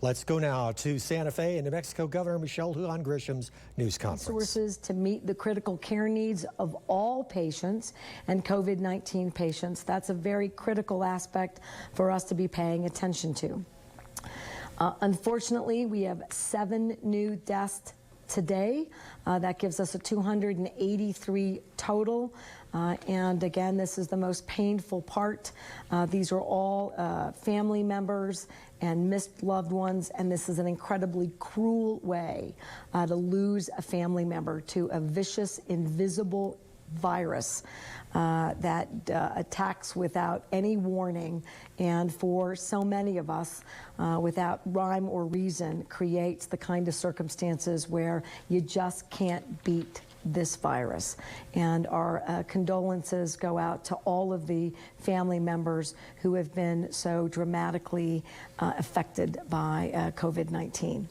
Let's go now to Santa Fe and New Mexico Governor Michelle Lujan Grisham's news conference. Resources to meet the critical care needs of all patients and COVID-19 patients. That's a very critical aspect for us to be paying attention to. Unfortunately, we have 7 new deaths today. That gives us a 283 total. And again, this is the most painful part. These are all family members and missed loved ones, and this is an incredibly cruel way to lose a family member to a vicious, invisible virus that attacks without any warning, and for so many of us, without rhyme or reason, creates the kind of circumstances where you just can't beat this virus. And our condolences go out to all of the family members who have been so dramatically affected by COVID-19.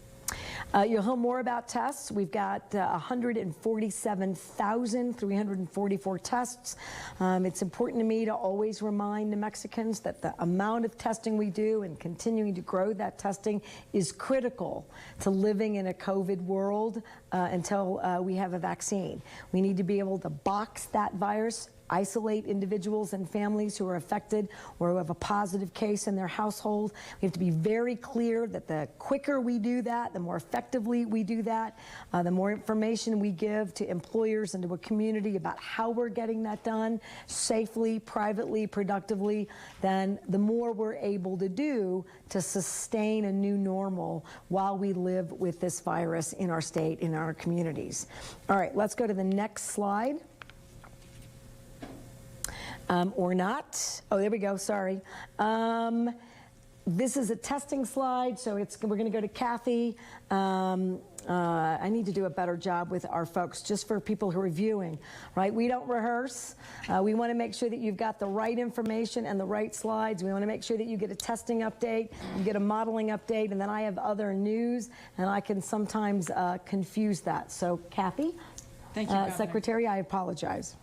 You'll hear more about tests. We've got 147,344 tests. It's important to me to always remind New Mexicans that the amount of testing we do and continuing to grow that testing is critical to living in a COVID world until we have a vaccine. We need to be able to box that virus, isolate individuals and families who are affected or who have a positive case in their household. We have to be very clear that the quicker we do that, the more effectively we do that, the more information we give to employers and to a community about how we're getting that done safely, privately, productively, then the more we're able to do to sustain a new normal while we live with this virus in our state, in our communities. All right, let's go to the next slide. Or not. Oh, there we go, sorry. This is a testing slide, so we're gonna go to Kathy. I need to do a better job with our folks, just for people who are viewing, right? We don't rehearse. We wanna make sure that you've got the right information and the right slides. We wanna make sure that you get a testing update, you get a modeling update, and then I have other news, and I can sometimes confuse that. So, Kathy? Thank you, Governor. Secretary, I apologize.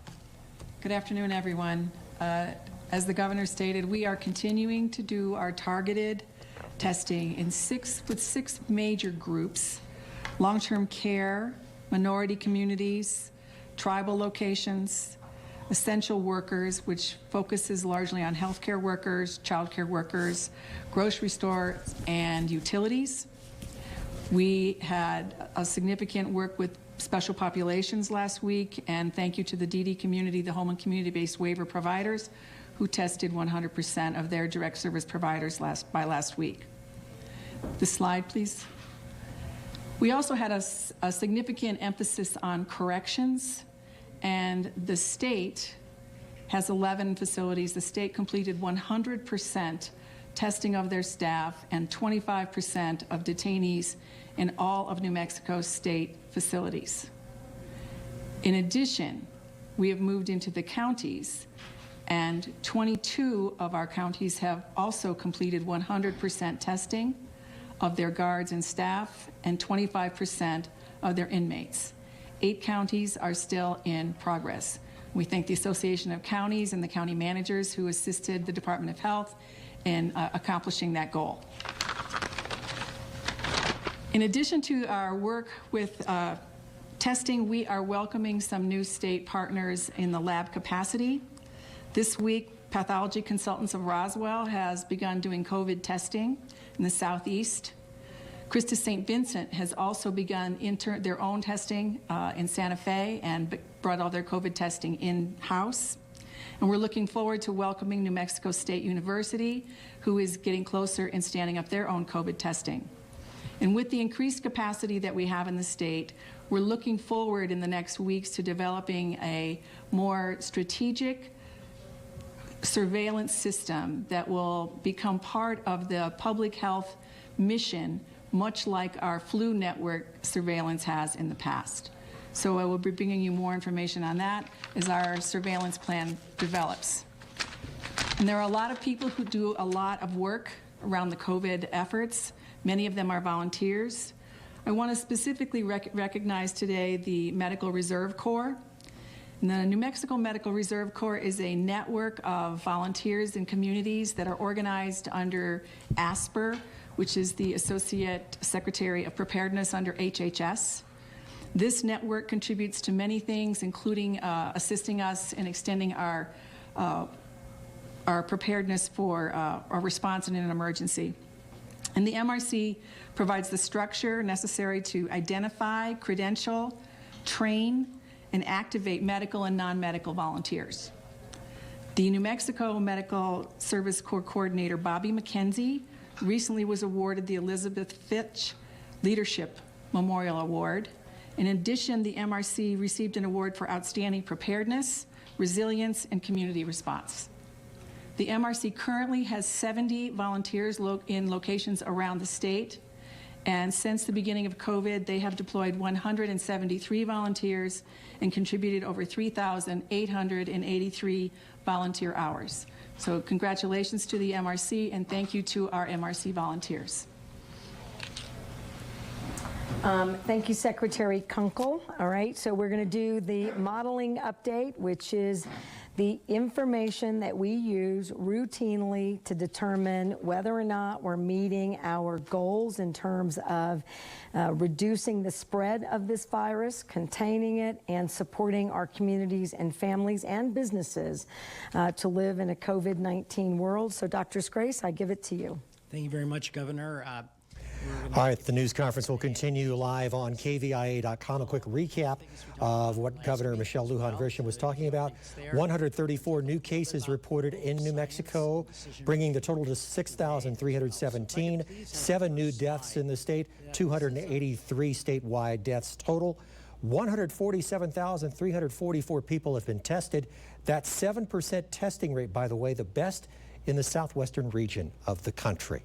Good afternoon, everyone. As the governor stated, we are continuing to do our targeted testing with six major groups: long-term care, minority communities, tribal locations, essential workers, which focuses largely on healthcare workers, childcare workers, grocery stores, and utilities. We had a significant work with special populations last week, and thank you to the DD community, the home and community-based waiver providers, who tested 100% of their direct service providers by last week. The slide, please. We also had a significant emphasis on corrections, and the state has 11 facilities. The state completed 100% testing of their staff and 25% of detainees in all of New Mexico's state facilities. In addition, we have moved into the counties, and 22 of our counties have also completed 100% testing of their guards and staff and 25% of their inmates. 8 counties are still in progress. We thank the Association of Counties and the county managers who assisted the Department of Health in accomplishing that goal. In addition to our work with testing, we are welcoming some new state partners in the lab capacity. This week, Pathology Consultants of Roswell has begun doing COVID testing in the Southeast. Christus St. Vincent has also begun their own testing in Santa Fe and brought all their COVID testing in-house. And we're looking forward to welcoming New Mexico State University, who is getting closer in standing up their own COVID testing. And with the increased capacity that we have in the state, we're looking forward in the next weeks to developing a more strategic surveillance system that will become part of the public health mission, much like our flu network surveillance has in the past. So I will be bringing you more information on that as our surveillance plan develops. And there are a lot of people who do a lot of work around the COVID efforts. Many of them are volunteers. I want to specifically recognize today the Medical Reserve Corps. And the New Mexico Medical Reserve Corps is a network of volunteers and communities that are organized under ASPR, which is the Associate Secretary of Preparedness under HHS. This network contributes to many things, including assisting us in extending our preparedness for our response in an emergency. And the MRC provides the structure necessary to identify, credential, train, and activate medical and non-medical volunteers. The New Mexico Medical Service Corps Coordinator, Bobby McKenzie, recently was awarded the Elizabeth Fitch Leadership Memorial Award. In addition, the MRC received an award for outstanding preparedness, resilience, and community response. The MRC currently has 70 volunteers in locations around the state, and since the beginning of COVID, they have deployed 173 volunteers and contributed over 3,883 volunteer hours. So congratulations to the MRC, and thank you to our MRC volunteers. Thank you, Secretary Kunkel. All right, so we're going to do the modeling update, which is the information that we use routinely to determine whether or not we're meeting our goals in terms of reducing the spread of this virus, containing it, and supporting our communities and families and businesses to live in a COVID-19 world. So, Dr. Scrace, I give it to you. Thank you very much, Governor. All right, the news conference will continue live on kvia.com. A quick recap of what Governor Michelle Lujan Grisham was talking about. 134 new cases reported in New Mexico, bringing the total to 6,317. 7 new deaths in the state, 283 statewide deaths total. 147,344 people have been tested. That's 7% testing rate, by the way, the best in the southwestern region of the country.